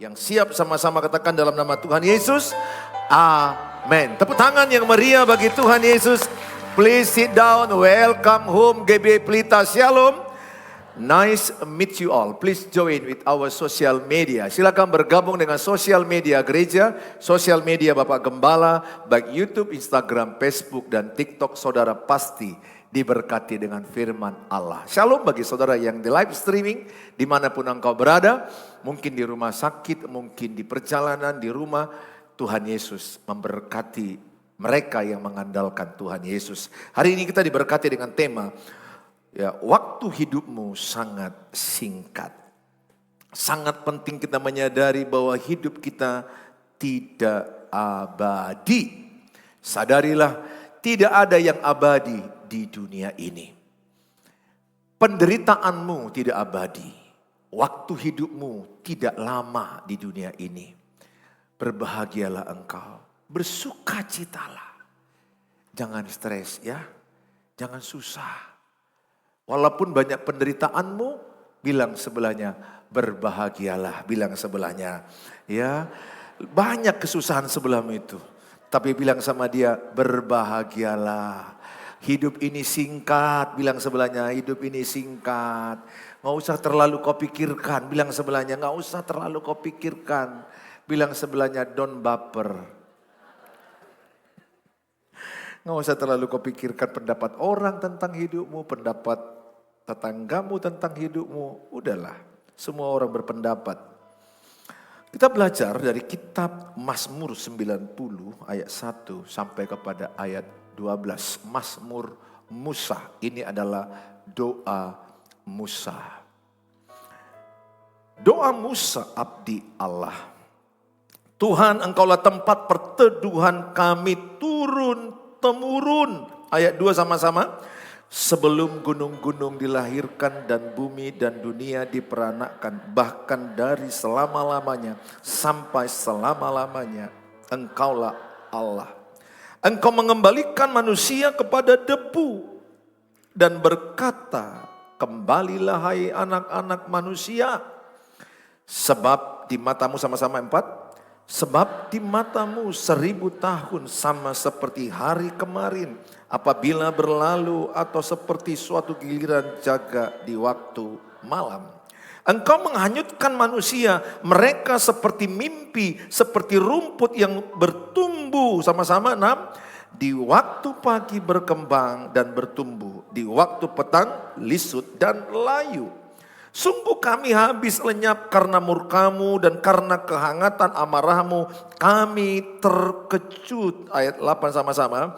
Yang siap sama-sama katakan dalam nama Tuhan Yesus. Amin. Tepuk tangan yang meriah bagi Tuhan Yesus. Please sit down. Welcome home GBI Pelita. Shalom. Nice meet you all. Please join with our social media. Silakan bergabung dengan sosial media gereja, sosial media Bapak Gembala, baik YouTube, Instagram, Facebook, dan TikTok. Saudara pasti diberkati dengan firman Allah. Shalom bagi saudara yang di live streaming, dimanapun engkau berada. Mungkin di rumah sakit, mungkin di perjalanan, di rumah. Tuhan Yesus memberkati mereka yang mengandalkan Tuhan Yesus. Hari ini kita diberkati dengan tema, ya, waktu hidupmu sangat singkat. Sangat penting kita menyadari bahwa hidup kita tidak abadi. Sadarilah, tidak ada yang abadi di dunia ini. Penderitaanmu tidak abadi. Waktu hidupmu tidak lama di dunia ini. Berbahagialah engkau. Bersukacitalah. Jangan stres ya. Jangan susah. Walaupun banyak penderitaanmu, bilang sebelahnya berbahagialah. Bilang sebelahnya, ya, banyak kesusahan sebelahmu itu. Tapi bilang sama dia, berbahagialah. Hidup ini singkat, bilang sebelahnya, hidup ini singkat. Gak usah terlalu kau pikirkan, bilang sebelahnya, gak usah terlalu kau pikirkan. Bilang sebelahnya, don't baper. Gak usah terlalu kau pikirkan pendapat orang tentang hidupmu, pendapat tetanggamu tentang hidupmu. Udahlah, semua orang berpendapat. Kita belajar dari kitab Mazmur 90 ayat 1 sampai kepada ayat 12. Mazmur Musa, ini adalah doa Musa. Doa Musa abdi Allah. Tuhan, engkaulah tempat perteduhan kami turun-temurun. Ayat 2 sama-sama. Sebelum gunung-gunung dilahirkan dan bumi dan dunia diperanakkan, bahkan dari selama-lamanya sampai selama-lamanya, engkaulah Allah. Engkau mengembalikan manusia kepada debu dan berkata, kembalilah hai anak-anak manusia. Sebab di matamu sama-sama 4. Sebab di matamu 1000 tahun sama seperti hari kemarin. Apabila berlalu atau seperti suatu giliran jaga di waktu malam. Engkau menghanyutkan manusia, mereka seperti mimpi, seperti rumput yang bertumbuh. Sama-sama 6. Di waktu pagi berkembang dan bertumbuh, di waktu petang lisut dan layu. Sungguh kami habis lenyap karena murkamu dan karena kehangatan amarahmu kami terkejut. Ayat 8 sama-sama.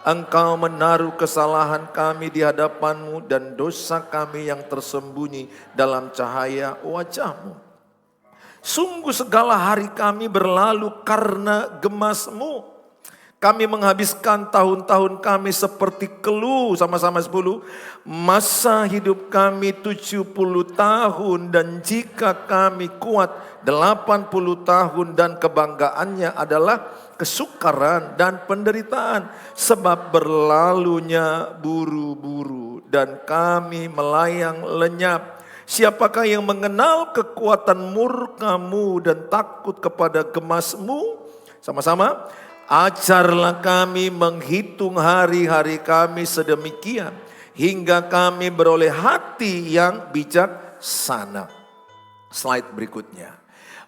Engkau menaruh kesalahan kami di hadapanmu dan dosa kami yang tersembunyi dalam cahaya wajahmu. Sungguh segala hari kami berlalu karena gemasmu. Kami menghabiskan tahun-tahun kami seperti keluh, sama-sama 10. Masa hidup kami 70 tahun dan jika kami kuat 80 tahun dan kebanggaannya adalah kesukaran dan penderitaan. Sebab berlalunya buru-buru dan kami melayang lenyap. Siapakah yang mengenal kekuatan murkamu dan takut kepada gemasmu? Sama-sama. Ajarlah kami menghitung hari-hari kami sedemikian hingga kami beroleh hati yang bijaksana. Slide berikutnya.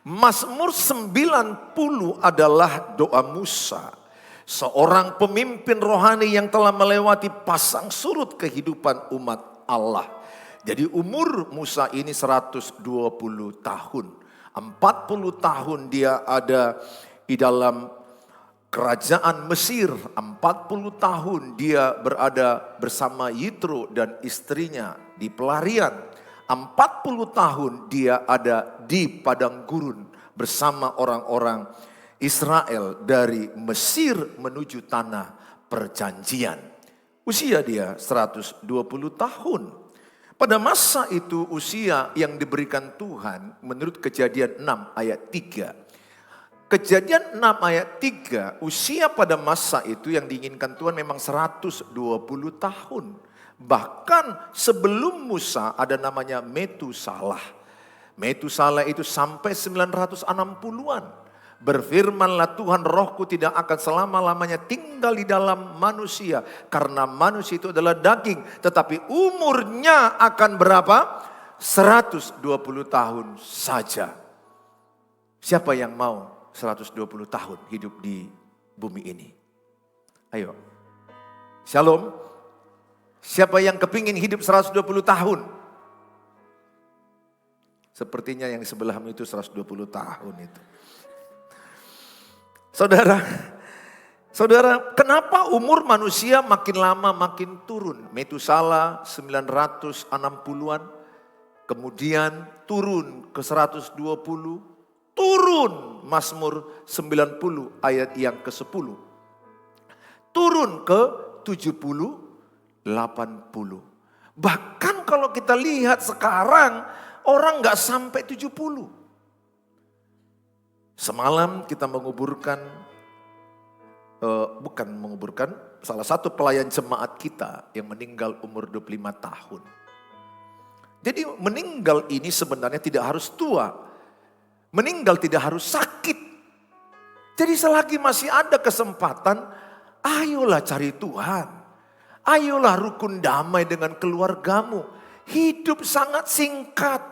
Mazmur 90 adalah doa Musa, seorang pemimpin rohani yang telah melewati pasang surut kehidupan umat Allah. Jadi umur Musa ini 120 tahun. 40 tahun dia ada di dalam kerajaan Mesir. 40 tahun dia berada bersama Yitro dan istrinya di pelarian. 40 tahun dia ada di padang gurun bersama orang-orang Israel dari Mesir menuju tanah perjanjian. Usia dia 120 tahun. Pada masa itu usia yang diberikan Tuhan menurut Kejadian 6 ayat 3. Kejadian 6 ayat 3, usia pada masa itu yang diinginkan Tuhan memang 120 tahun. Bahkan sebelum Musa ada namanya Metusalah. Metusala itu sampai 960-an. Berfirmanlah Tuhan, rohku tidak akan selama-lamanya tinggal di dalam manusia. Karena manusia itu adalah daging. Tetapi umurnya akan berapa? 120 tahun saja. Siapa yang mau 120 tahun hidup di bumi ini? Ayo. Shalom. Siapa yang kepingin hidup 120 tahun? Sepertinya yang sebelahmu itu 120 tahun itu. Saudara, kenapa umur manusia makin lama makin turun? Metusala 960-an, kemudian turun ke 120, turun Mazmur 90 ayat yang ke-10. Turun ke 70, 80. Bahkan kalau kita lihat sekarang, orang gak sampai 70. Semalam kita menguburkan salah satu pelayan jemaat kita yang meninggal umur 25 tahun. Jadi meninggal ini sebenarnya tidak harus tua. Meninggal tidak harus sakit. Jadi selagi masih ada kesempatan, ayolah cari Tuhan. Ayolah rukun damai dengan keluargamu. Hidup sangat singkat.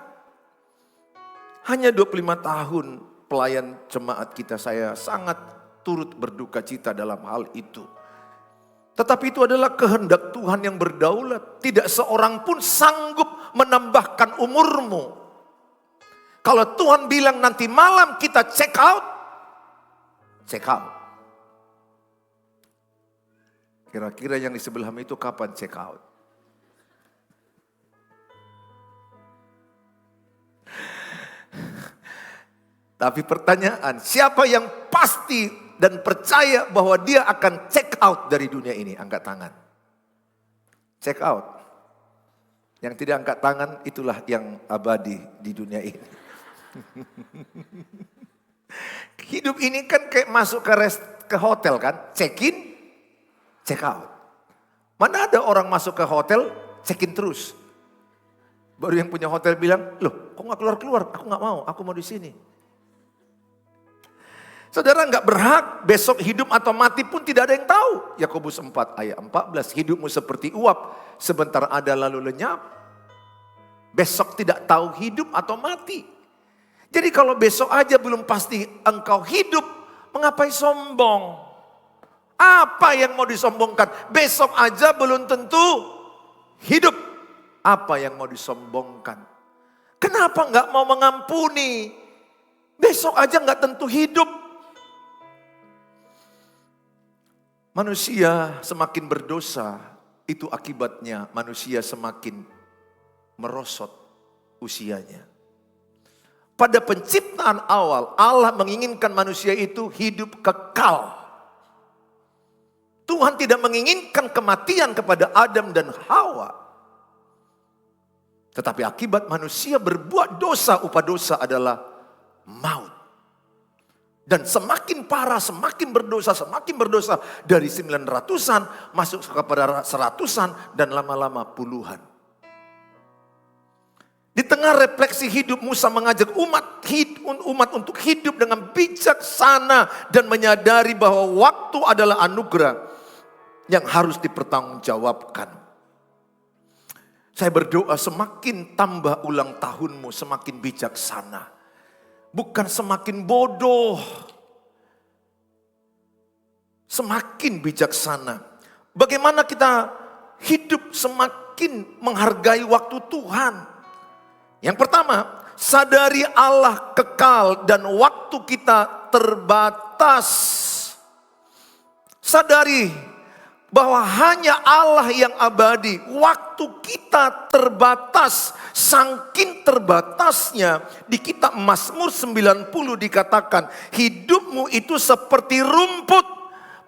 Hanya 25 tahun pelayan jemaat kita, saya sangat turut berduka cita dalam hal itu. Tetapi itu adalah kehendak Tuhan yang berdaulat. Tidak seorang pun sanggup menambahkan umurmu. Kalau Tuhan bilang nanti malam kita check out. Check out. Kira-kira yang di sebelahmu itu kapan check out? Tapi pertanyaan, siapa yang pasti dan percaya bahwa dia akan check out dari dunia ini? Angkat tangan. Check out. Yang tidak angkat tangan itulah yang abadi di dunia ini. Hidup ini kan kayak masuk ke hotel kan, check in, check out. Mana ada orang masuk ke hotel, check in terus. Baru yang punya hotel bilang, loh kok gak keluar-keluar, aku gak mau, aku mau di sini. Saudara gak berhak, besok hidup atau mati pun tidak ada yang tahu. Yakobus 4 ayat 14, hidupmu seperti uap, sebentar ada lalu lenyap. Besok tidak tahu hidup atau mati. Jadi kalau besok aja belum pasti engkau hidup, mengapai sombong? Apa yang mau disombongkan? Besok aja belum tentu hidup. Apa yang mau disombongkan? Kenapa gak mau mengampuni? Besok aja gak tentu hidup. Manusia semakin berdosa, itu akibatnya manusia semakin merosot usianya. Pada penciptaan awal, Allah menginginkan manusia itu hidup kekal. Tuhan tidak menginginkan kematian kepada Adam dan Hawa. Tetapi akibat manusia berbuat dosa, upah dosa adalah maut. Dan semakin parah, semakin berdosa dari 900-an masuk kepada 100-an dan lama-lama puluhan. Di tengah refleksi hidup, Musa mengajak umat untuk hidup dengan bijaksana dan menyadari bahwa waktu adalah anugerah yang harus dipertanggungjawabkan. Saya berdoa semakin tambah ulang tahunmu semakin bijaksana. Bukan semakin bodoh. Semakin bijaksana. Bagaimana kita hidup semakin menghargai waktu Tuhan. Yang pertama, sadari Allah kekal dan waktu kita terbatas. Sadari bahwa hanya Allah yang abadi, waktu kita terbatas. Saking terbatasnya, di kitab Mazmur 90 dikatakan, hidupmu itu seperti rumput,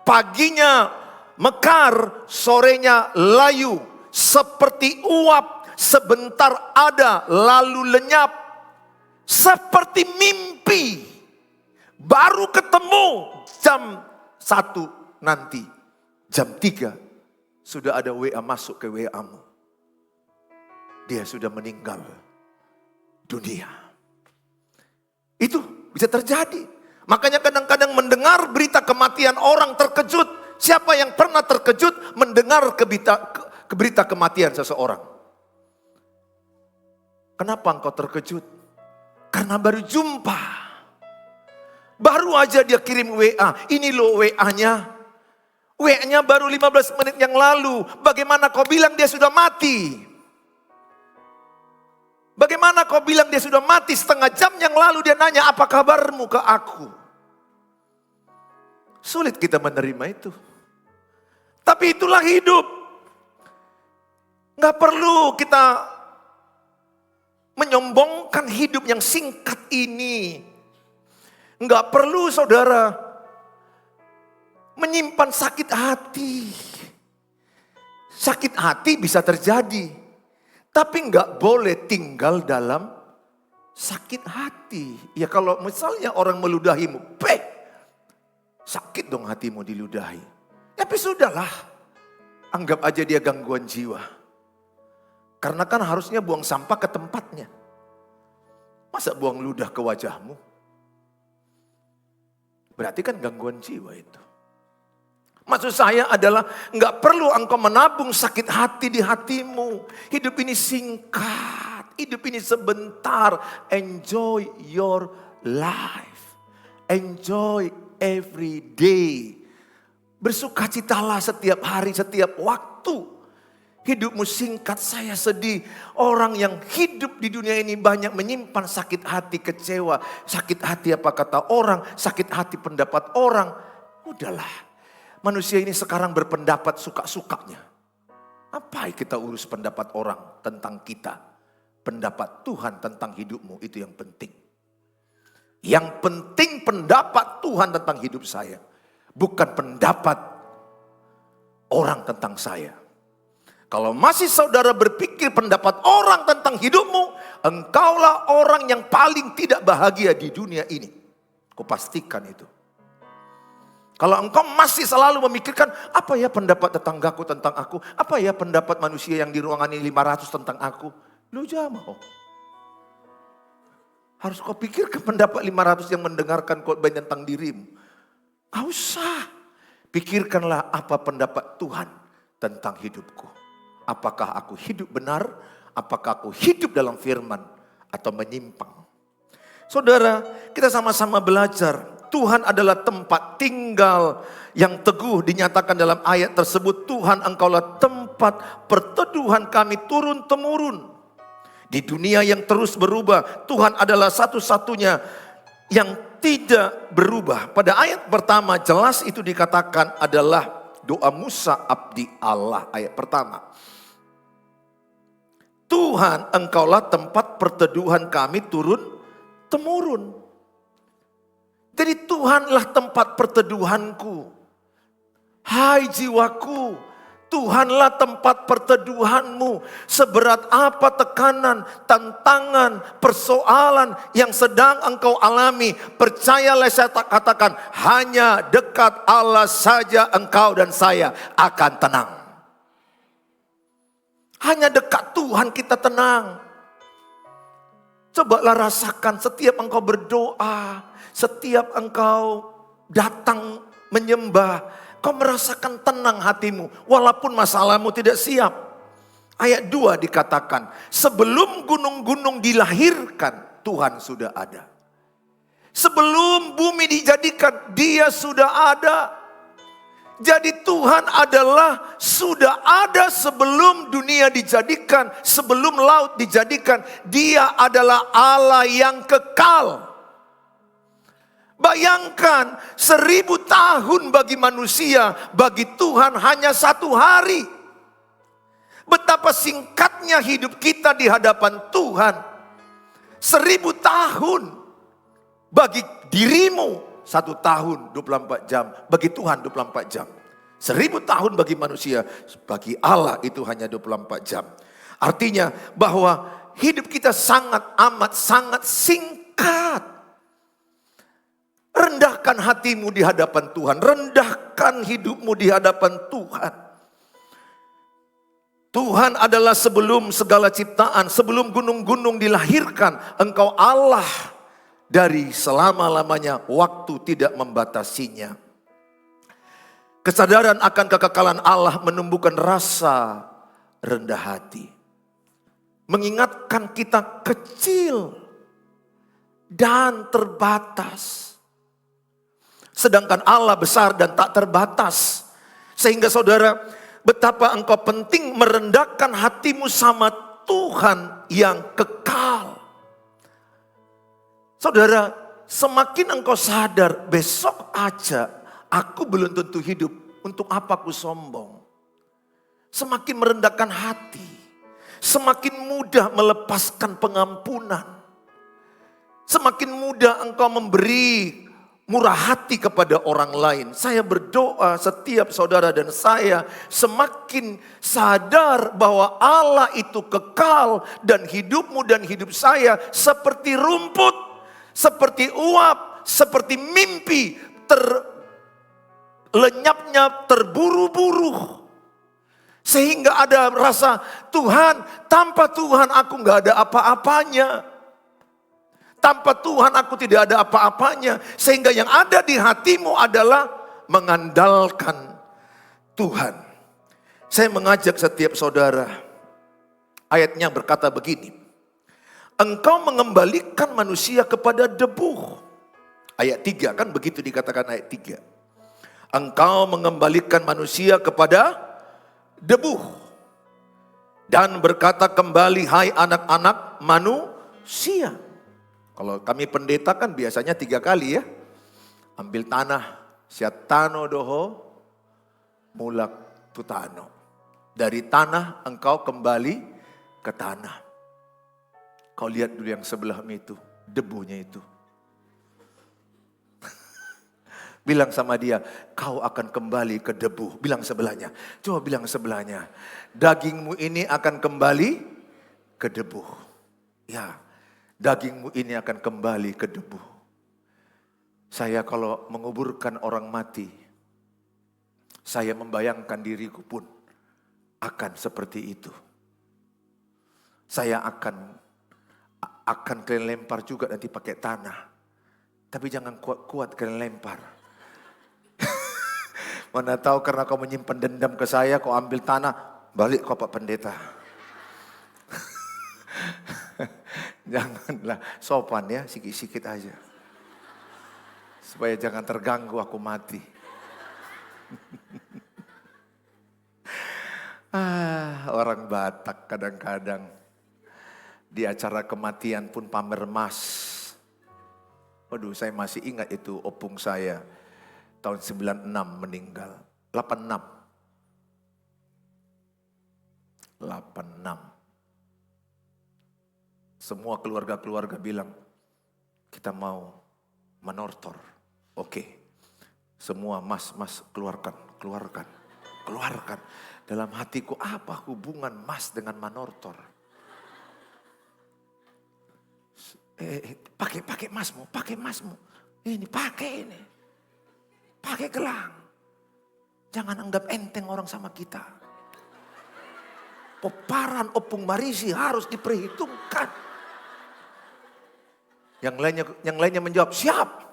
paginya mekar, sorenya layu, seperti uap, sebentar ada lalu lenyap, seperti mimpi, baru ketemu jam 1 nanti. Jam 3 sudah ada WA masuk ke WA-mu. Dia sudah meninggal dunia. Bisa terjadi. Makanya kadang-kadang mendengar berita kematian orang terkejut. Siapa yang pernah terkejut mendengar berita kematian seseorang? Kenapa engkau terkejut? Karena baru jumpa. Baru aja dia kirim WA. Ini loh WA-nya. WA-nya baru 15 menit yang lalu. Bagaimana kau bilang dia sudah mati? Bagaimana kau bilang dia sudah mati? Setengah jam yang lalu dia nanya, apa kabarmu ke aku? Sulit kita menerima itu. Tapi itulah hidup. Gak perlu kita menyombongkan hidup yang singkat ini. Gak perlu saudara menyimpan sakit hati. Sakit hati bisa terjadi. Tapi nggak boleh tinggal dalam sakit hati. Ya kalau misalnya orang meludahimu, sakit dong hatimu diludahi. Tapi sudahlah, anggap aja dia gangguan jiwa. Karena kan harusnya buang sampah ke tempatnya. Masa buang ludah ke wajahmu? Berarti kan gangguan jiwa itu. Maksud saya adalah nggak perlu engkau menabung sakit hati di hatimu. Hidup ini singkat, hidup ini sebentar. Enjoy your life, enjoy every day. Bersukacitalah setiap hari, setiap waktu. Hidupmu singkat, saya sedih. Orang yang hidup di dunia ini banyak menyimpan sakit hati, kecewa. Sakit hati apa kata orang, sakit hati pendapat orang. Udahlah. Manusia ini sekarang berpendapat suka-sukanya. Apa kita urus pendapat orang tentang kita? Pendapat Tuhan tentang hidupmu itu yang penting. Yang penting pendapat Tuhan tentang hidup saya. Bukan pendapat orang tentang saya. Kalau masih saudara berpikir pendapat orang tentang hidupmu, engkaulah orang yang paling tidak bahagia di dunia ini. Kupastikan itu. Kalau engkau masih selalu memikirkan, apa ya pendapat tetanggaku tentang aku? Apa ya pendapat manusia yang di ruangan ini 500 tentang aku? Lu jangan mau. Harus kau pikirkan pendapat 500 yang mendengarkan khotbah tentang dirimu. Gak usah. Pikirkanlah apa pendapat Tuhan tentang hidupku. Apakah aku hidup benar? Apakah aku hidup dalam firman? Atau menyimpang? Saudara, kita sama-sama belajar. Tuhan adalah tempat tinggal yang teguh, dinyatakan dalam ayat tersebut. Tuhan, engkaulah tempat perteduhan kami turun-temurun. Di dunia yang terus berubah, Tuhan adalah satu-satunya yang tidak berubah. Pada ayat pertama jelas itu dikatakan adalah doa Musa abdi Allah. Ayat pertama. Tuhan, engkaulah tempat perteduhan kami turun-temurun. Jadi Tuhanlah tempat perteduhanku. Hai jiwaku, Tuhanlah tempat perteduhanmu. Seberat apa tekanan, tantangan, persoalan yang sedang engkau alami. Percayalah saya katakan, hanya dekat Allah saja engkau dan saya akan tenang. Hanya dekat Tuhan kita tenang. Cobalah rasakan setiap engkau berdoa, setiap engkau datang menyembah, kau merasakan tenang hatimu walaupun masalahmu tidak siap. Ayat 2 dikatakan, sebelum gunung-gunung dilahirkan, Tuhan sudah ada. Sebelum bumi dijadikan, Dia sudah ada. Jadi Tuhan adalah sudah ada sebelum dunia dijadikan, sebelum laut dijadikan. Dia adalah Allah yang kekal. Bayangkan 1000 tahun bagi manusia, bagi Tuhan hanya 1 hari. Betapa singkatnya hidup kita di hadapan Tuhan. 1000 tahun bagi dirimu 1 tahun 24 jam, bagi Tuhan 24 jam. 1000 tahun bagi manusia, bagi Allah itu hanya 24 jam. Artinya bahwa hidup kita sangat singkat. Rendahkan hatimu di hadapan Tuhan. Rendahkan hidupmu di hadapan Tuhan. Tuhan adalah sebelum segala ciptaan, sebelum gunung-gunung dilahirkan, Engkau Allah dari selama-lamanya, waktu tidak membatasinya. Kesadaran akan kekekalan Allah menumbuhkan rasa rendah hati. Mengingatkan kita kecil dan terbatas. Sedangkan Allah besar dan tak terbatas. Sehingga saudara, betapa engkau penting merendahkan hatimu sama Tuhan yang kekal. Saudara, semakin engkau sadar besok aja aku belum tentu hidup, untuk apa aku sombong? Semakin merendahkan hati, semakin mudah melepaskan pengampunan. Semakin mudah engkau memberi murah hati kepada orang lain. Saya berdoa setiap saudara dan saya semakin sadar bahwa Allah itu kekal dan hidupmu dan hidup saya seperti rumput, seperti uap, seperti mimpi lenyapnya terburu-buru. Sehingga ada rasa, Tuhan, tanpa Tuhan aku gak ada apa-apanya. Tanpa Tuhan aku tidak ada apa-apanya. Sehingga yang ada di hatimu adalah mengandalkan Tuhan. Saya mengajak setiap saudara. Ayatnya berkata begini. Engkau mengembalikan manusia kepada debu. Ayat 3 kan begitu dikatakan ayat 3. Engkau mengembalikan manusia kepada debu. Dan berkata kembali, hai anak-anak manusia. Kalau kami pendeta kan biasanya 3 kali ya. Ambil tanah, siatano doho, mulak tutano. Dari tanah engkau kembali ke tanah. Kau lihat dulu yang sebelahmu itu, debunya itu. Bilang sama dia, kau akan kembali ke debu. Bilang sebelahnya, coba bilang sebelahnya. Dagingmu ini akan kembali ke debu. Ya. Dagingmu ini akan kembali ke debu. Saya kalau menguburkan orang mati, saya membayangkan diriku pun akan seperti itu. Saya akan kalian lempar juga nanti pakai tanah. Tapi jangan kuat-kuat kalian lempar. Mana tahu karena kau menyimpan dendam ke saya, kau ambil tanah, balik kau Pak Pendeta. Janganlah, sopan ya, sikit-sikit aja. Supaya jangan terganggu aku mati. Orang Batak kadang-kadang di acara kematian pun pamer emas. Waduh, saya masih ingat itu opung saya tahun 96 meninggal. 86. Semua keluarga-keluarga bilang, kita mau menortor. Oke, semua mas keluarkan. Dalam hatiku, apa hubungan mas dengan menortor? Pakai masmu. Ini pakai gelang. Jangan anggap enteng orang sama kita. Peparan opung marisi harus diperhitungkan. Yang lainnya menjawab, siap.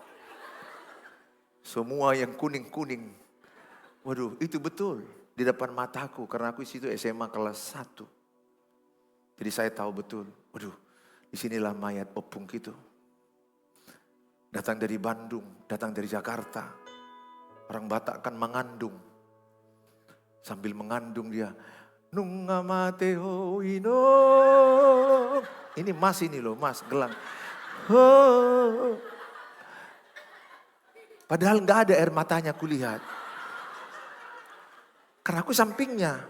Semua yang kuning-kuning. Waduh, itu betul di depan mataku karena aku di situ SMA kelas 1. Jadi saya tahu betul. Waduh, disinilah mayat opung gitu. Datang dari Bandung, datang dari Jakarta. Orang Batak kan mengandung. Sambil mengandung dia, nunga mateo ino. Ini mas ini loh, mas gelang. Oh. Padahal gak ada air matanya kulihat. Karena aku sampingnya.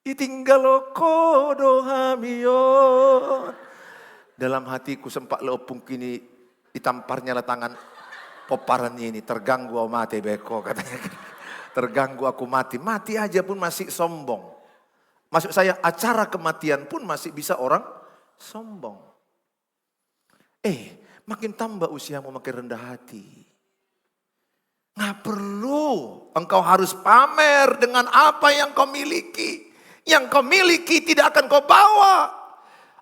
Itinggalo kodo hamion. Dalam hatiku sempat leopung kini ditamparnya lah tangan poparannya ini. Terganggu aku mati beko katanya. Terganggu aku mati. Mati aja pun masih sombong. Maksud saya acara kematian pun masih bisa orang sombong. Makin tambah usiamu makin rendah hati. Nggak perlu engkau harus pamer dengan apa yang kau miliki. Yang kau miliki tidak akan kau bawa.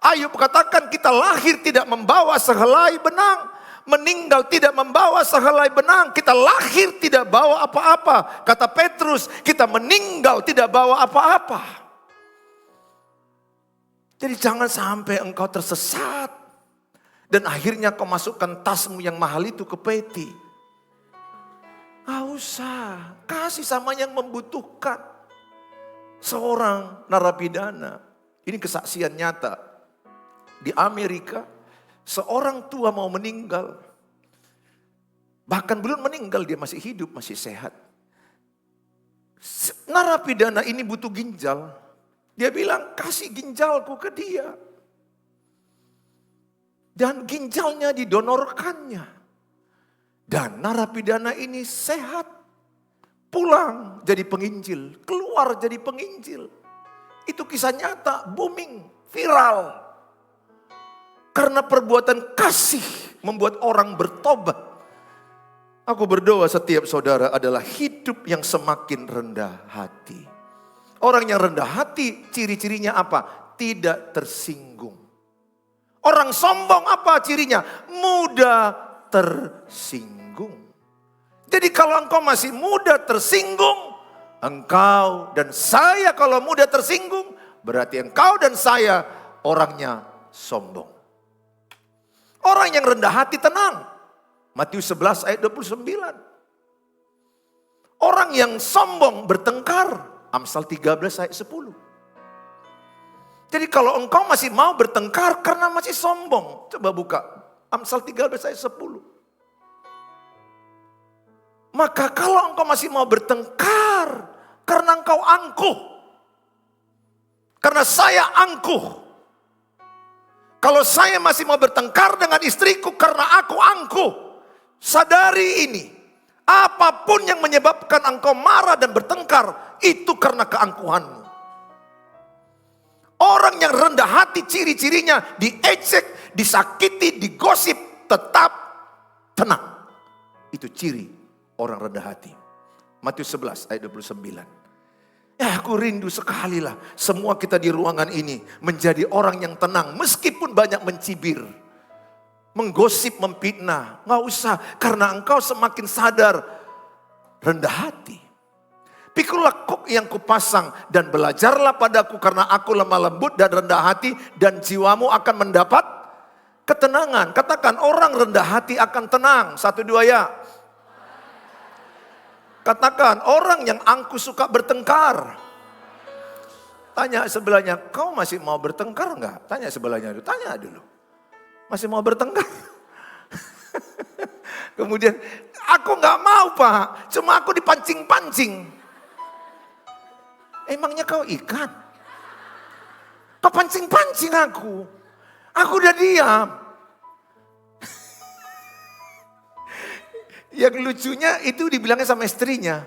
Ayub katakan kita lahir tidak membawa sehelai benang. Meninggal tidak membawa sehelai benang. Kita lahir tidak bawa apa-apa. Kata Petrus, kita meninggal tidak bawa apa-apa. Jadi jangan sampai engkau tersesat. Dan akhirnya kau masukkan tasmu yang mahal itu ke peti. Gak usah, kasih sama yang membutuhkan. Seorang narapidana, ini kesaksian nyata. Di Amerika, seorang tua mau meninggal. Bahkan belum meninggal, dia masih hidup, masih sehat. Narapidana ini butuh ginjal. Dia bilang, kasih ginjalku ke dia. Dan ginjalnya didonorkannya. Dan narapidana ini sehat. Pulang jadi penginjil, keluar jadi penginjil. Itu kisah nyata, booming, viral. Karena perbuatan kasih membuat orang bertobat. Aku berdoa setiap saudara adalah hidup yang semakin rendah hati. Orang yang rendah hati ciri-cirinya apa? Tidak tersinggung. Orang sombong apa cirinya? Mudah tersinggung. Jadi kalau engkau masih mudah tersinggung, engkau dan saya kalau mudah tersinggung, berarti engkau dan saya orangnya sombong. Orang yang rendah hati tenang. Matius 11 ayat 29. Orang yang sombong bertengkar. Amsal 13 ayat 10. Jadi kalau engkau masih mau bertengkar karena masih sombong. Coba buka Amsal 13 ayat 10. Maka kalau engkau masih mau bertengkar karena engkau angkuh. Karena saya angkuh. Kalau saya masih mau bertengkar dengan istriku karena aku angkuh. Sadari ini. Apapun yang menyebabkan engkau marah dan bertengkar. Itu karena keangkuhanmu. Orang yang rendah hati ciri-cirinya diejek, disakiti, digosip. Tetap tenang. Itu ciri orang rendah hati. Matius 11 ayat 29. Ya aku rindu sekali lah semua kita di ruangan ini menjadi orang yang tenang. Meskipun banyak mencibir, menggosip, memfitnah. Gak usah, karena engkau semakin sadar rendah hati. Pikulah kuk yang kupasang dan belajarlah padaku karena aku lemah lembut dan rendah hati. Dan jiwamu akan mendapat ketenangan. Katakan orang rendah hati akan tenang. 1, 2 ya. Katakan, orang yang angkuh suka bertengkar. Tanya sebelahnya, kau masih mau bertengkar enggak? Tanya sebelahnya dulu, tanya dulu. Masih mau bertengkar? Kemudian, aku enggak mau Pak, cuma aku dipancing-pancing. Emangnya kau ikan? Kau pancing-pancing aku. Aku udah diam. Yang lucunya itu dibilangnya sama istrinya.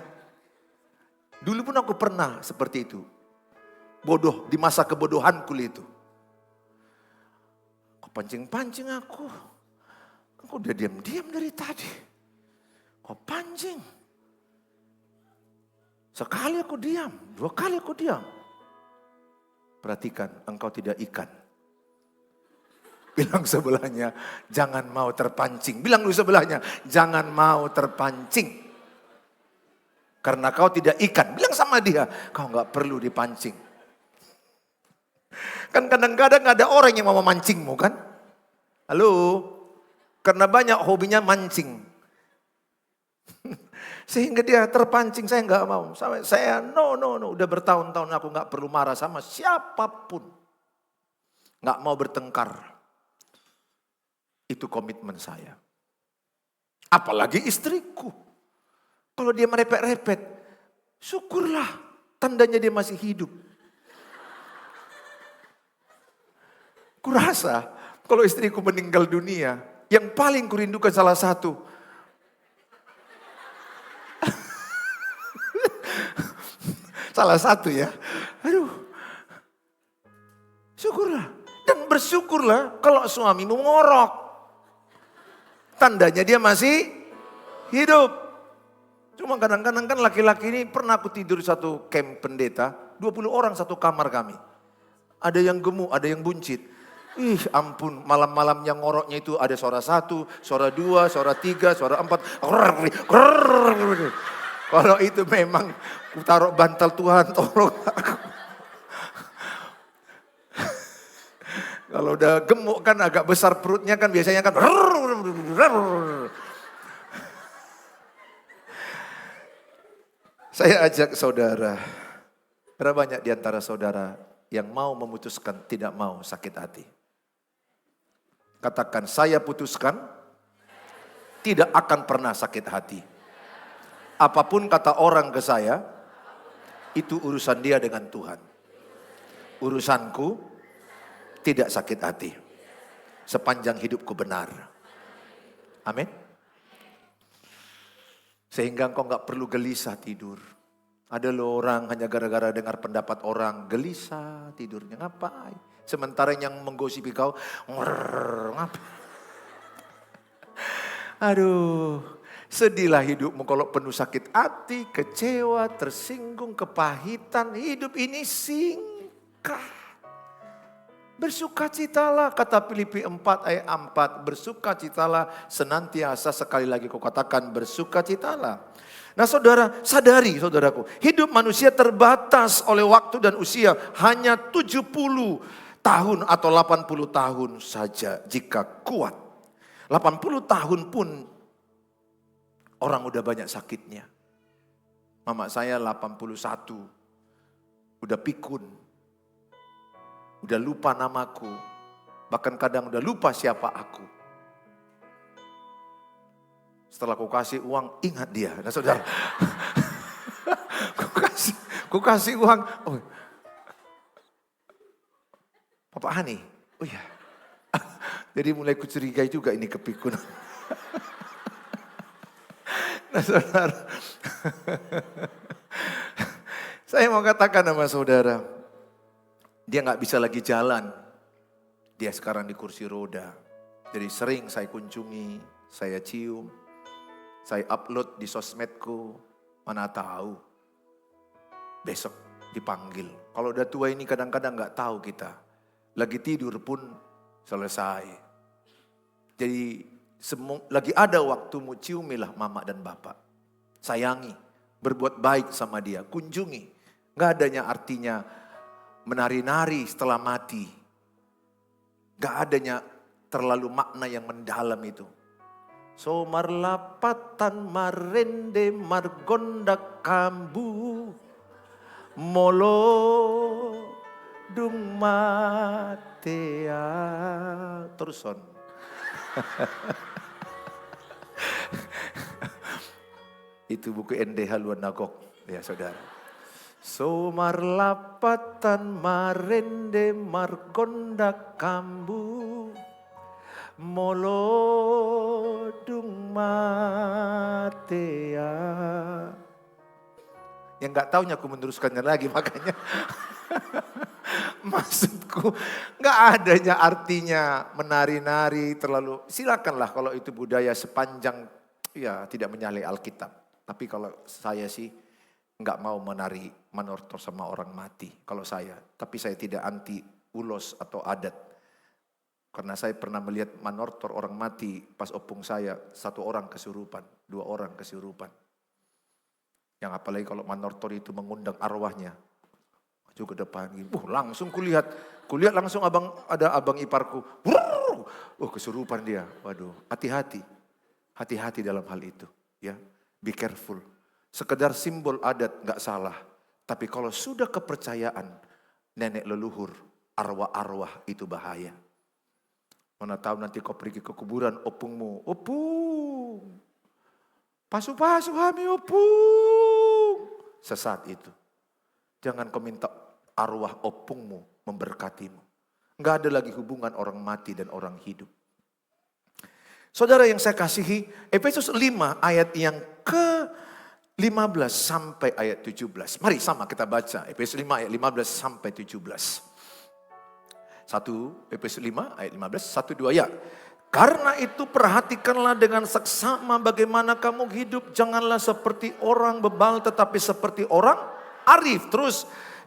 Dulu pun aku pernah seperti itu. Bodoh, di masa kebodohanku itu. Kok pancing-pancing aku. Aku udah diam-diam dari tadi. Kok pancing. Sekali aku diam, 2 kali aku diam. Perhatikan, engkau tidak ikan. Bilang sebelahnya, jangan mau terpancing. Bilang dulu sebelahnya, jangan mau terpancing. Karena kau tidak ikan. Bilang sama dia, kau gak perlu dipancing. Kan kadang-kadang ada orang yang mau memancingmu kan? Halo? Karena banyak hobinya mancing. Sehingga dia terpancing, saya gak mau. Saya no. Udah bertahun-tahun aku gak perlu marah sama siapapun. Gak mau bertengkar. Itu komitmen saya. Apalagi istriku. Kalau dia merepet-repet, syukurlah tandanya dia masih hidup. Kurasa kalau istriku meninggal dunia, yang paling kurindukan salah satu. Salah satu ya. Aduh. Syukurlah. Dan bersyukurlah kalau suamimu ngorok. Tandanya dia masih hidup. Cuma kadang-kadang kan laki-laki ini pernah aku tidur di satu camp pendeta. 20 orang satu kamar kami. Ada yang gemuk, ada yang buncit. Ih ampun, malam-malamnya ngoroknya itu ada suara 1, suara 2, suara 3, suara 4. Kalau itu memang ku taruh bantal, Tuhan tolong aku. Kalau udah gemuk kan agak besar perutnya kan biasanya kan. Saya ajak saudara, berapa banyak di antara saudara yang mau memutuskan tidak mau sakit hati? Katakan, saya putuskan tidak akan pernah sakit hati. Apapun kata orang ke saya, itu urusan dia dengan Tuhan. Urusanku tidak sakit hati. Sepanjang hidupku benar. Amin. Sehingga engkau gak perlu gelisah tidur. Ada loh orang hanya gara-gara dengar pendapat orang, gelisah tidurnya. Ngapain? Sementara yang menggosipi kau, ngapain? Aduh, sedihlah hidupmu kalau penuh sakit hati, kecewa, tersinggung, kepahitan. Hidup ini singkat. Bersukacitalah, kata Filipi 4 ayat 4. Bersukacitalah senantiasa, sekali lagi kau katakan bersukacitalah. Nah saudara, sadari saudaraku, hidup manusia terbatas oleh waktu dan usia. Hanya 70 tahun atau 80 tahun saja jika kuat. 80 tahun pun orang udah banyak sakitnya. Mama saya 81, udah pikun, udah lupa namaku, bahkan kadang udah lupa siapa aku. Setelah aku kasih uang, ingat dia. Nah saudara, ku kasih uang. Oh, Papa Hani, oh ya. Jadi mulai kucurigai juga ini kepikunan. Nah saudara, saya mau katakan sama saudara, dia gak bisa lagi jalan. Dia sekarang di kursi roda. Jadi sering saya kunjungi, saya cium, saya upload di sosmedku. Mana tahu besok dipanggil. Kalau udah tua ini kadang-kadang gak tahu kita. Lagi tidur pun selesai. Jadi lagi ada waktumu, ciumilah mama dan bapak. Sayangi, berbuat baik sama dia, kunjungi. Gak adanya artinya menari-nari setelah mati. Gak adanya terlalu makna yang mendalam itu. So marlapatan marende margonda kambu molo dung matea. Teruson. Itu buku NDH Luan Nagok ya saudara. So marlapatan marende margonda kambu molodung matea. Yang gak taunya aku meneruskannya lagi makanya. Maksudku gak adanya artinya menari-nari terlalu. Silakanlah kalau itu budaya sepanjang ya tidak menyalahi Alkitab. Tapi kalau saya sih gak mau menari manortor sama orang mati. Kalau saya, tapi saya tidak anti ulos atau adat. Karena saya pernah melihat manortor orang mati pas opung saya. 1 orang kesurupan, 2 orang kesurupan. Yang apalagi kalau manortor itu mengundang arwahnya. Juga depan, langsung kulihat langsung ada abang iparku. Kesurupan dia. Waduh, hati-hati dalam hal itu. Ya, be careful. Sekedar simbol adat gak salah. Tapi kalau sudah kepercayaan nenek leluhur, arwah-arwah itu bahaya. Mana tahu nanti kau pergi ke kuburan opungmu. Opung. Pasu-pasu hami opung. Sesat itu. Jangan kau minta arwah opungmu memberkatimu. Enggak ada lagi hubungan orang mati dan orang hidup. Saudara yang saya kasihi, Efesus 5 ayat yang ke-15 sampai ayat 17. Mari sama kita baca Efesus 5 ayat 15 sampai 17. 1 Efesus 5 ayat 15, 1, 2 ya. Karena itu perhatikanlah dengan seksama bagaimana kamu hidup. Janganlah seperti orang bebal tetapi seperti orang arif. Terus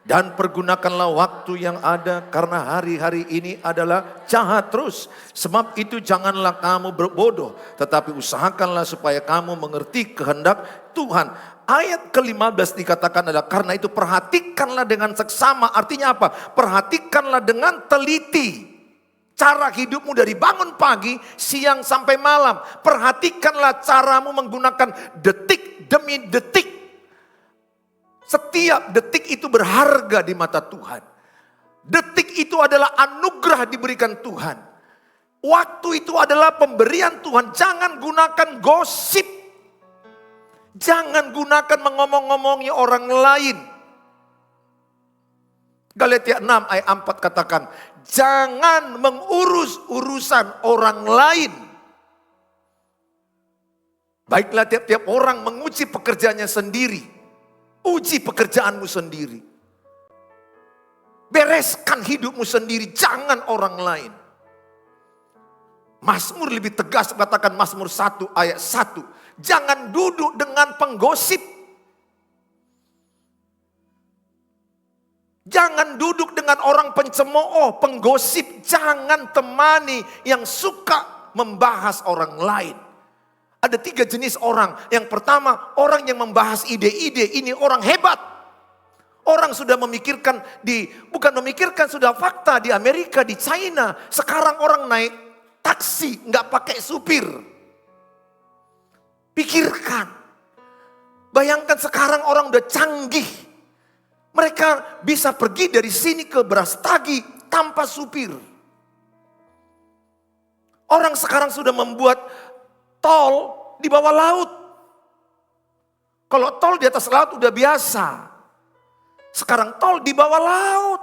Dan pergunakanlah waktu yang ada karena hari-hari ini adalah jahat terus. Sebab itu janganlah kamu berbodoh, tetapi usahakanlah supaya kamu mengerti kehendak Tuhan. Ayat ke-15 dikatakan adalah karena itu perhatikanlah dengan seksama. Artinya apa? Perhatikanlah dengan teliti cara hidupmu dari bangun pagi, siang sampai malam. Perhatikanlah caramu menggunakan detik demi detik. Setiap detik itu berharga di mata Tuhan. Detik itu adalah anugerah diberikan Tuhan. Waktu itu adalah pemberian Tuhan. Jangan gunakan gosip. Jangan gunakan mengomong-ngomongi orang lain. Galatia 6 ayat 4 katakan, jangan mengurus urusan orang lain. Baiklah tiap-tiap orang menguji pekerjaannya sendiri. Uji pekerjaanmu sendiri. Bereskan hidupmu sendiri, jangan orang lain. Mazmur lebih tegas katakan Mazmur 1 ayat 1. Jangan duduk dengan penggosip. Jangan duduk dengan orang pencemooh, penggosip. Jangan temani yang suka membahas orang lain. Ada 3 jenis orang. Yang pertama, orang yang membahas ide-ide. Ini orang hebat. Orang sudah memikirkan, bukan memikirkan, sudah fakta di Amerika, di China. Sekarang orang naik taksi, nggak pakai supir. Pikirkan. Bayangkan sekarang orang udah canggih. Mereka bisa pergi dari sini ke Brastagi tanpa supir. Orang sekarang sudah membuat tol di bawah laut. Kalau tol di atas laut udah biasa. Sekarang tol di bawah laut.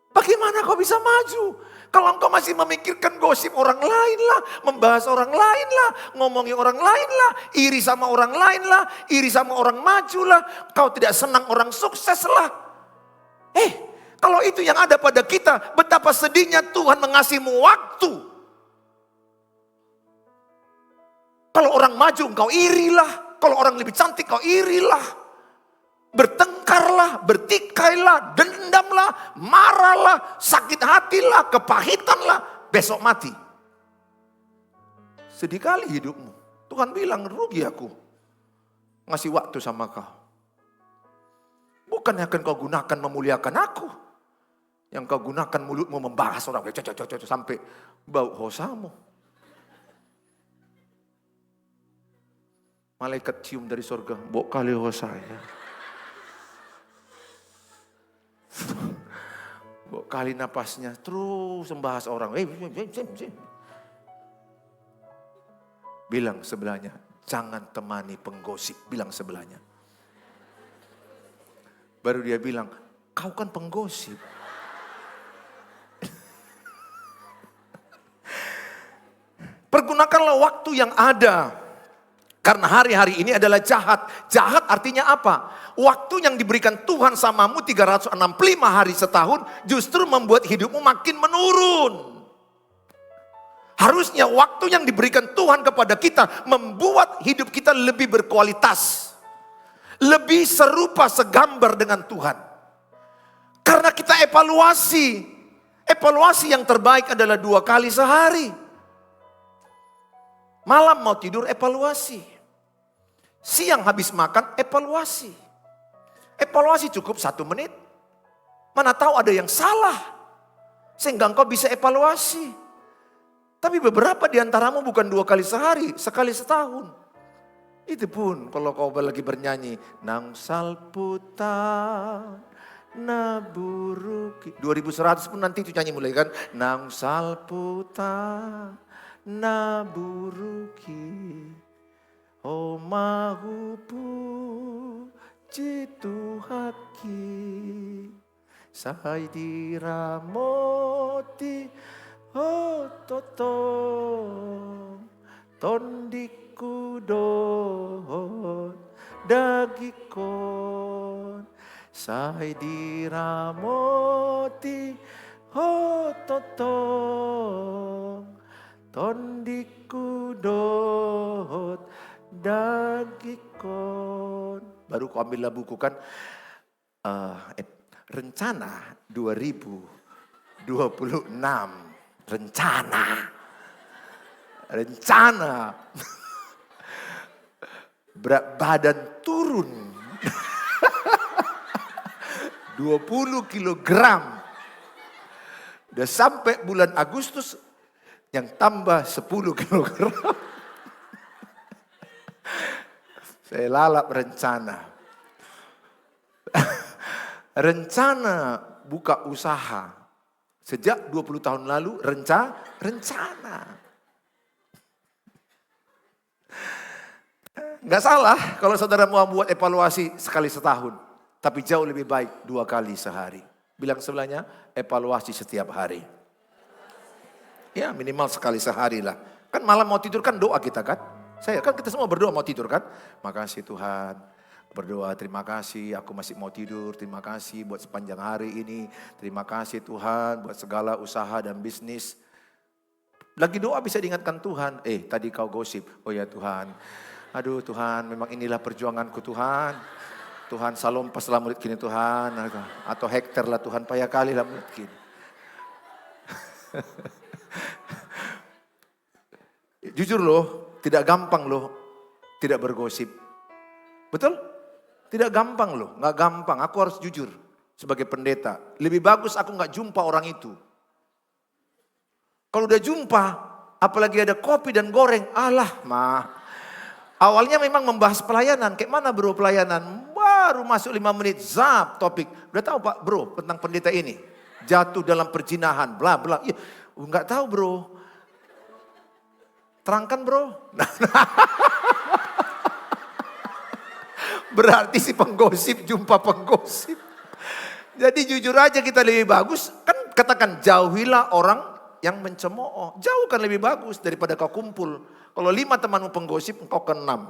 Bagaimana kau bisa maju? Kalau engkau masih memikirkan gosip orang lain lah, membahas orang lain lah, ngomongin orang lain lah, iri sama orang lain lah, iri sama orang maju lah, kau tidak senang orang sukses lah. Kalau itu yang ada pada kita, betapa sedihnya Tuhan mengasihimu waktu. Kalau orang maju engkau irilah. Kalau orang lebih cantik kau irilah. Bertengkarlah, bertikailah, dendamlah, marahlah, sakit hatilah, kepahitanlah. Besok mati. Sedih kali hidupmu. Tuhan bilang rugi aku. Ngasih waktu sama kau. Bukannya akan kau gunakan memuliakan aku. Yang kau gunakan mulutmu membahas orang. Sampai bau hosamu. Malaikat cium dari surga, bok kali saya. Bok kali napasnya, terus membahas orang. Bilang sebelahnya, jangan temani penggosip. Bilang sebelahnya. Baru dia bilang, kau kan penggosip. Pergunakanlah waktu yang ada. Karena hari-hari ini adalah jahat. Jahat artinya apa? Waktu yang diberikan Tuhan samamu 365 hari setahun justru membuat hidupmu makin menurun. Harusnya waktu yang diberikan Tuhan kepada kita membuat hidup kita lebih berkualitas. Lebih serupa segambar dengan Tuhan. Karena kita evaluasi. Evaluasi yang terbaik adalah 2 kali sehari. Malam mau tidur evaluasi. Siang habis makan evaluasi. Evaluasi cukup 1 menit. Mana tahu ada yang salah. Sehingga engkau bisa evaluasi. Tapi beberapa di antaramu bukan 2 kali sehari, sekali setahun. Itu pun kalau kau lagi bernyanyi. Nang salputan naburuki. 2100 pun nanti itu nyanyi mulai kan. Nang salputan naburuki. Oh mahupu jitu haki sai diramoti oh totong tondiku dohon dagikon sai diramoti oh totong tondiku dohon dagikon. Baru kau ambillah buku kan. rencana 2026. Rencana. Berat badan turun 20 kilogram. Udah sampai bulan Agustus yang tambah 10 kilogram. Saya lalap rencana. Rencana buka usaha. Sejak 20 tahun lalu rencana. Nggak salah kalau saudara mau buat evaluasi sekali setahun. Tapi jauh lebih baik 2 kali sehari. Bilang sebelahnya, evaluasi setiap hari. Ya minimal sekali sehari lah. Kan malam mau tidur kan doa kita kan. Kita semua berdoa mau tidur kan. Makasih Tuhan. Berdoa terima kasih aku masih mau tidur. Terima kasih buat sepanjang hari ini. Terima kasih Tuhan buat segala usaha dan bisnis. Lagi doa bisa diingatkan Tuhan. Tadi kau gosip. Oh ya Tuhan. Aduh Tuhan memang inilah perjuanganku Tuhan. Tuhan salompas lah murid kini Tuhan. Atau hektar lah Tuhan payah kali lah murid kini. Jujur loh, tidak gampang loh tidak bergosip. Betul? Tidak gampang loh, gak gampang. Aku harus jujur sebagai pendeta. Lebih bagus aku gak jumpa orang itu. Kalau udah jumpa, apalagi ada kopi dan goreng, awalnya memang membahas pelayanan. Kayak mana bro pelayanan? Baru masuk 5 menit, zap topik. Udah tahu Pak bro tentang pendeta ini? Jatuh dalam perjinahan, bla bla. Ya, nggak tahu bro. Terangkan bro. Berarti si penggosip jumpa penggosip. Jadi jujur aja kita lebih bagus. Kan katakan jauhilah orang yang mencemooh. Jauh kan lebih bagus daripada kau kumpul. Kalau 5 temanmu penggosip, engkau ke 6.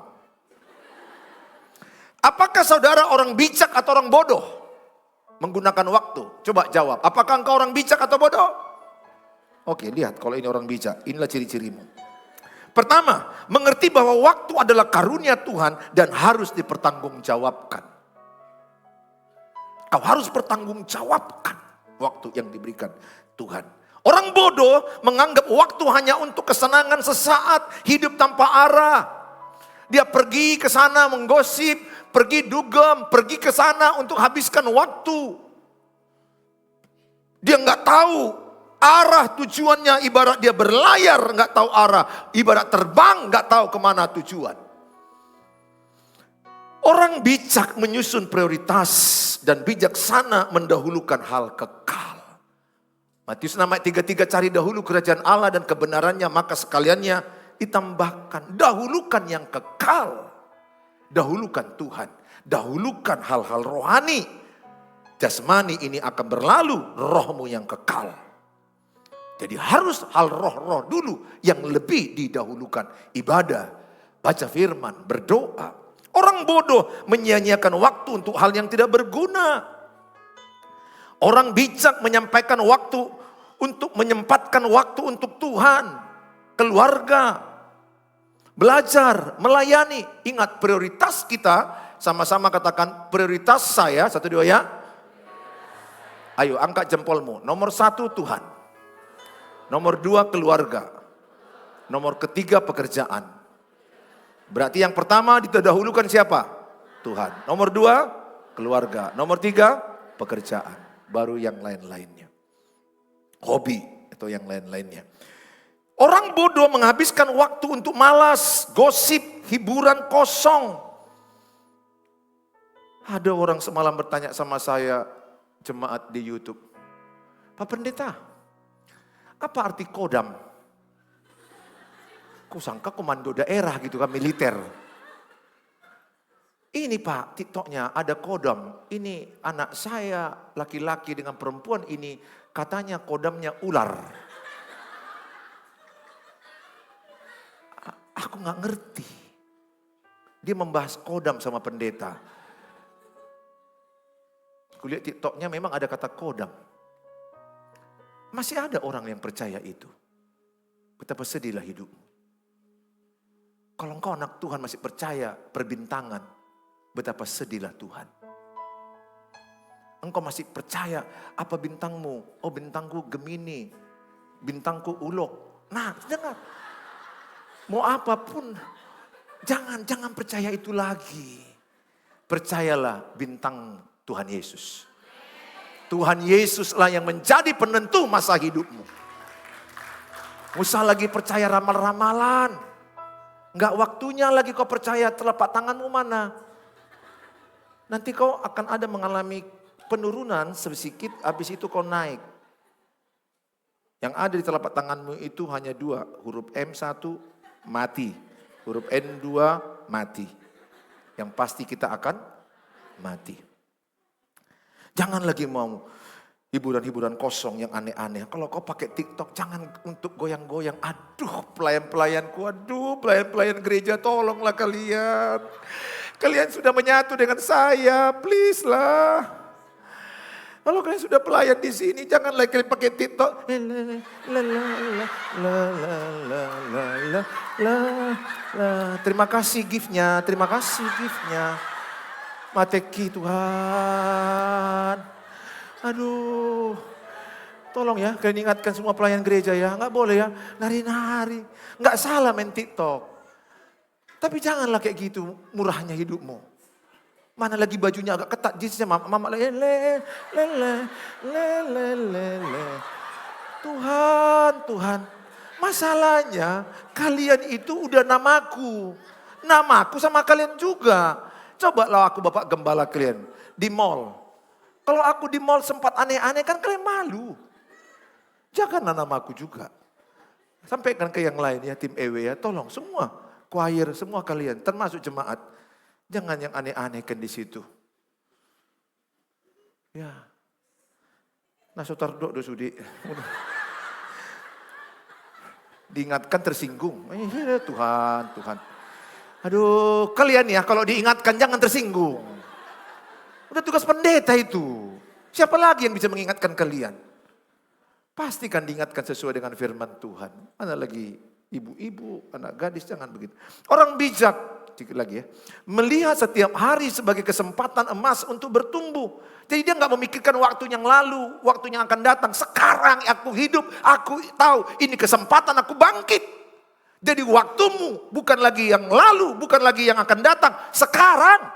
Apakah saudara orang bijak atau orang bodoh? Menggunakan waktu. Coba jawab. Apakah engkau orang bijak atau bodoh? Oke, lihat kalau ini orang bijak. Inilah ciri-cirimu. Pertama, mengerti bahwa waktu adalah karunia Tuhan dan harus dipertanggungjawabkan. Kau harus pertanggungjawabkan waktu yang diberikan Tuhan. Orang bodoh menganggap waktu hanya untuk kesenangan sesaat, hidup tanpa arah. Dia pergi ke sana menggosip, pergi dugem, pergi ke sana untuk habiskan waktu. Dia nggak tahu arah tujuannya, ibarat dia berlayar nggak tahu arah, ibarat terbang nggak tahu kemana tujuan. Orang bijak menyusun prioritas dan bijaksana mendahulukan hal kekal. Matius 6 ayat 33, cari dahulu kerajaan Allah dan kebenarannya, maka sekaliannya ditambahkan. Dahulukan yang kekal. Dahulukan Tuhan. Dahulukan hal-hal rohani. Jasmani ini akan berlalu, rohmu yang kekal. Jadi harus hal roh-roh dulu yang lebih didahulukan. Ibadah, baca firman, berdoa. Orang bodoh menyia-nyiakan waktu untuk hal yang tidak berguna. Orang bijak menyempatkan waktu untuk Tuhan, keluarga, belajar, melayani. Ingat prioritas kita, sama-sama katakan prioritas saya, 1, 2 ya. Ayo angkat jempolmu. Nomor 1 Tuhan. Nomor 2 keluarga. Nomor 3 pekerjaan. Berarti yang pertama diterdahulukan siapa? Tuhan. Nomor 2 keluarga. Nomor 3 pekerjaan. Baru yang lain-lainnya. Hobi atau yang lain-lainnya. Orang bodoh menghabiskan waktu untuk malas, gosip, hiburan kosong. Ada orang semalam bertanya sama saya, jemaat di YouTube. Pak Pendeta, apa arti kodam? Kusangka komando daerah gitu kan, militer. Ini Pak, TikToknya ada kodam. Ini anak saya laki-laki dengan perempuan ini katanya kodamnya ular. Aku gak ngerti. Dia membahas kodam sama pendeta. Kulihat TikToknya memang ada kata kodam. Masih ada orang yang percaya itu. Betapa sedihlah hidupmu. Kalau engkau anak Tuhan masih percaya perbintangan, betapa sedihlah Tuhan. Engkau masih percaya apa bintangmu? Oh, bintangku Gemini, bintangku Ulok. Nah, dengar. Mau apapun, jangan percaya itu lagi. Percayalah bintang Tuhan Yesus. Tuhan Yesuslah yang menjadi penentu masa hidupmu. Nggak usah lagi percaya ramal-ramalan. Nggak waktunya lagi kau percaya telapak tanganmu mana. Nanti kau akan ada mengalami penurunan sedikit, habis itu kau naik. Yang ada di telapak tanganmu itu hanya 2, huruf M1 mati, huruf N2 mati. Yang pasti kita akan mati. Jangan lagi mau hiburan-hiburan kosong yang aneh-aneh. Kalau kau pakai TikTok jangan untuk goyang-goyang. Aduh pelayan-pelayan gereja, tolonglah kalian. Kalian sudah menyatu dengan saya, please lah. Kalau kalian sudah pelayan di sini, jangan lagi kalian pakai TikTok. Terima kasih gift-nya, Mateki Tuhan. Aduh, tolong ya kalian ingatkan semua pelayan gereja ya. Nggak boleh ya, nari-nari. Nggak salah main TikTok. Tapi janganlah kayak gitu murahnya hidupmu. Mana lagi bajunya agak ketat, jeansnya mama Tuhan. Masalahnya kalian itu udah namaku. Namaku sama kalian juga. Coba lah aku bapak gembala kalian di mall. Kalau aku di mall sempat aneh-aneh kan kalian malu. Janganlah namaku juga. Sampaikan ke yang lain ya, tim EW ya, tolong semua choir, semua kalian termasuk jemaat. Jangan yang aneh-anehkan di situ. Ya. Nah, saudara do sudi. Diingatkan tersinggung. Tuhan. Aduh, kalian ya kalau diingatkan jangan tersinggung. Udah tugas pendeta itu. Siapa lagi yang bisa mengingatkan kalian? Pastikan diingatkan sesuai dengan firman Tuhan. Mana lagi ibu-ibu, anak gadis, jangan begitu. Orang bijak, sedikit lagi ya, melihat setiap hari sebagai kesempatan emas untuk bertumbuh. Jadi dia nggak memikirkan waktu yang lalu, waktu yang akan datang. Sekarang aku hidup, aku tahu ini kesempatan aku bangkit. Jadi waktumu bukan lagi yang lalu, bukan lagi yang akan datang. Sekarang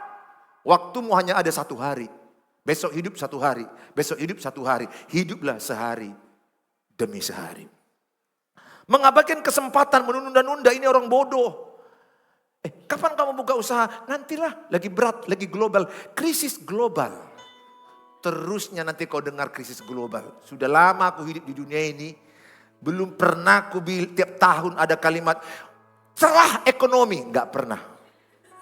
waktumu hanya ada 1 hari. Besok hidup 1 hari, besok hidup 1 hari. Hiduplah sehari demi sehari. Mengabaikan kesempatan menunda-nunda, ini orang bodoh. Kapan kamu buka usaha? Nantilah, lagi berat, lagi global. Krisis global. Terusnya nanti kau dengar krisis global. Sudah lama aku hidup di dunia ini. Belum pernah aku tiap tahun ada kalimat cerah ekonomi. Enggak pernah.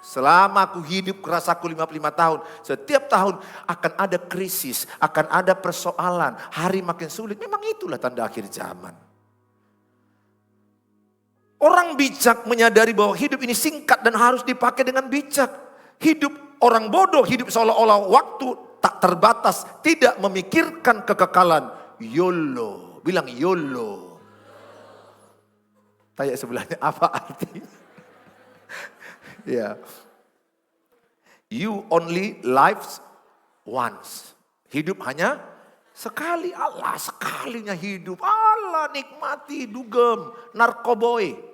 Selama aku hidup kerasaku 55 tahun. Setiap tahun akan ada krisis. Akan ada persoalan. Hari makin sulit. Memang itulah tanda akhir zaman. Orang bijak menyadari bahwa hidup ini singkat dan harus dipakai dengan bijak. Hidup orang bodoh, hidup seolah-olah waktu tak terbatas, tidak memikirkan kekekalan. YOLO, bilang YOLO. Tanya sebelahnya apa artinya? Ya. You only lives once. Hidup hanya sekali. Allah, sekalinya hidup. Allah, nikmati, dugem, narkoboy.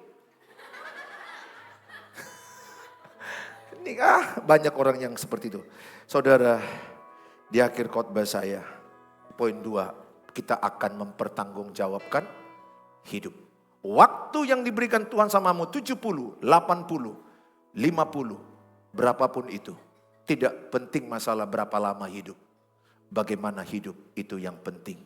Banyak orang yang seperti itu. Saudara, di akhir khotbah saya, poin 2, kita akan mempertanggungjawabkan hidup. Waktu yang diberikan Tuhan samamu 70, 80, 50, berapapun itu. Tidak penting masalah berapa lama hidup. Bagaimana hidup itu yang penting.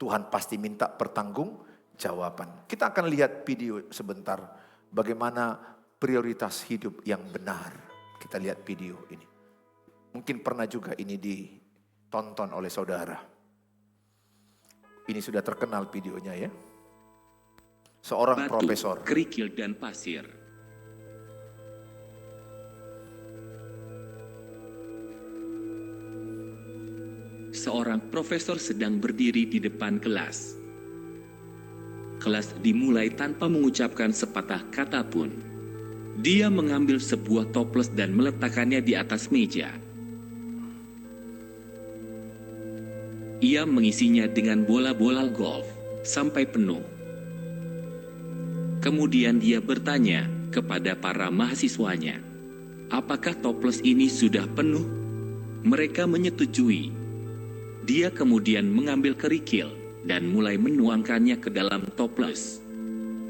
Tuhan pasti minta pertanggungjawaban. Kita akan lihat video sebentar. Bagaimana prioritas hidup yang benar. Kita lihat video ini. Mungkin pernah juga ini ditonton oleh saudara. Ini sudah terkenal videonya ya. Seorang batu, profesor. Kerikil dan pasir. Seorang profesor sedang berdiri di depan kelas. Kelas dimulai tanpa mengucapkan sepatah kata pun. Dia mengambil sebuah toples dan meletakkannya di atas meja. Ia mengisinya dengan bola-bola golf sampai penuh. Kemudian dia bertanya kepada para mahasiswanya, "Apakah toples ini sudah penuh?" Mereka menyetujui. Dia kemudian mengambil kerikil dan mulai menuangkannya ke dalam toples.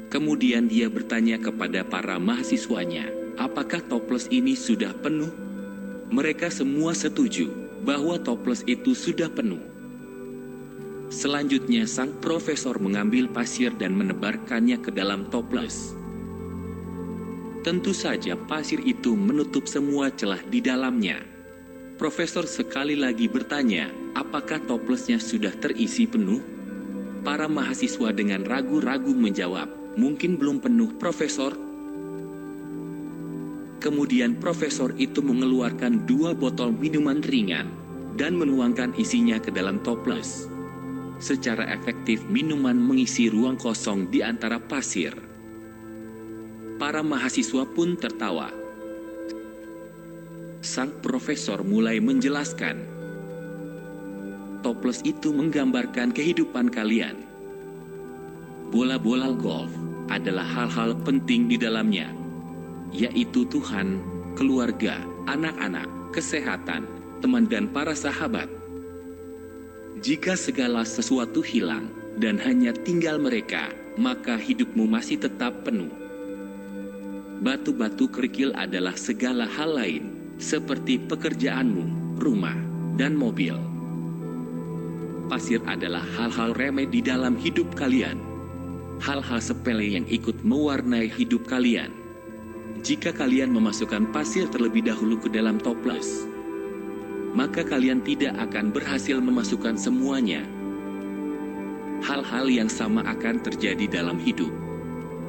Kemudian dia bertanya kepada para mahasiswanya, "Apakah toples ini sudah penuh?" Mereka semua setuju bahwa toples itu sudah penuh. Selanjutnya sang profesor mengambil pasir dan menebarkannya ke dalam toples. Tentu saja pasir itu menutup semua celah di dalamnya. Profesor sekali lagi bertanya, "Apakah toplesnya sudah terisi penuh?" Para mahasiswa dengan ragu-ragu menjawab, "Mungkin belum penuh, Profesor." Kemudian profesor itu mengeluarkan 2 botol minuman ringan dan menuangkan isinya ke dalam toples. Secara efektif minuman mengisi ruang kosong di antara pasir. Para mahasiswa pun tertawa. Sang profesor mulai menjelaskan, "Toples itu menggambarkan kehidupan kalian. Bola-bola golf adalah hal-hal penting di dalamnya, yaitu Tuhan, keluarga, anak-anak, kesehatan, teman dan para sahabat. Jika segala sesuatu hilang dan hanya tinggal mereka, maka hidupmu masih tetap penuh. Batu-batu kerikil adalah segala hal lain, seperti pekerjaanmu, rumah, dan mobil. Pasir adalah hal-hal remeh di dalam hidup kalian. Hal-hal sepele yang ikut mewarnai hidup kalian. Jika kalian memasukkan pasir terlebih dahulu ke dalam toples, maka kalian tidak akan berhasil memasukkan semuanya. Hal-hal yang sama akan terjadi dalam hidup.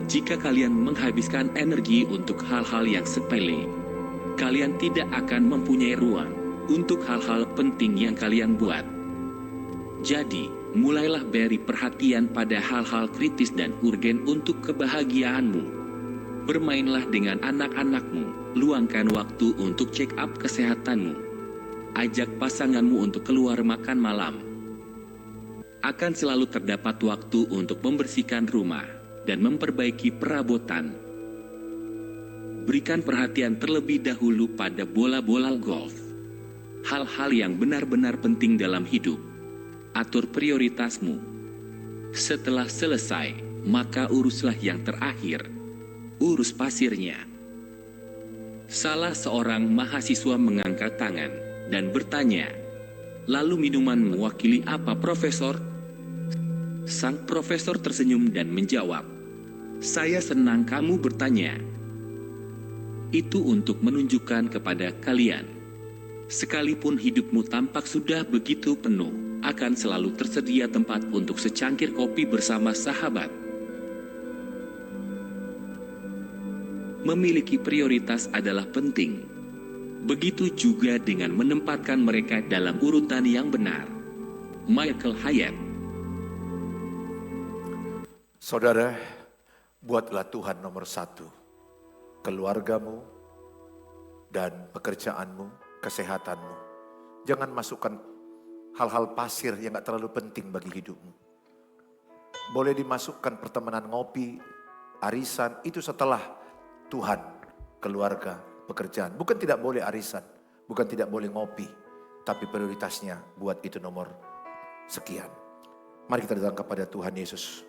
Jika kalian menghabiskan energi untuk hal-hal yang sepele, kalian tidak akan mempunyai ruang untuk hal-hal penting yang kalian buat. Jadi, mulailah beri perhatian pada hal-hal kritis dan urgen untuk kebahagiaanmu. Bermainlah dengan anak-anakmu, luangkan waktu untuk check up kesehatanmu. Ajak pasanganmu untuk keluar makan malam. Akan selalu terdapat waktu untuk membersihkan rumah dan memperbaiki perabotan. Berikan perhatian terlebih dahulu pada bola-bola golf. Hal-hal yang benar-benar penting dalam hidup. Atur prioritasmu. Setelah selesai, maka uruslah yang terakhir. Urus pasirnya." Salah seorang mahasiswa mengangkat tangan dan bertanya, "Lalu minuman mewakili apa, Profesor?" Sang profesor tersenyum dan menjawab, "Saya senang kamu bertanya. Itu untuk menunjukkan kepada kalian, sekalipun hidupmu tampak sudah begitu penuh, akan selalu tersedia tempat untuk secangkir kopi bersama sahabat." Memiliki prioritas adalah penting. Begitu juga dengan menempatkan mereka dalam urutan yang benar. Michael Hyatt. Saudara, buatlah Tuhan nomor 1. Keluargamu dan pekerjaanmu, kesehatanmu. Jangan masukkan hal-hal pasir yang gak terlalu penting bagi hidupmu. Boleh dimasukkan pertemanan ngopi, arisan, itu setelah Tuhan, keluarga, pekerjaan. Bukan tidak boleh arisan, bukan tidak boleh ngopi, tapi prioritasnya buat itu nomor sekian. Mari kita datang kepada Tuhan Yesus.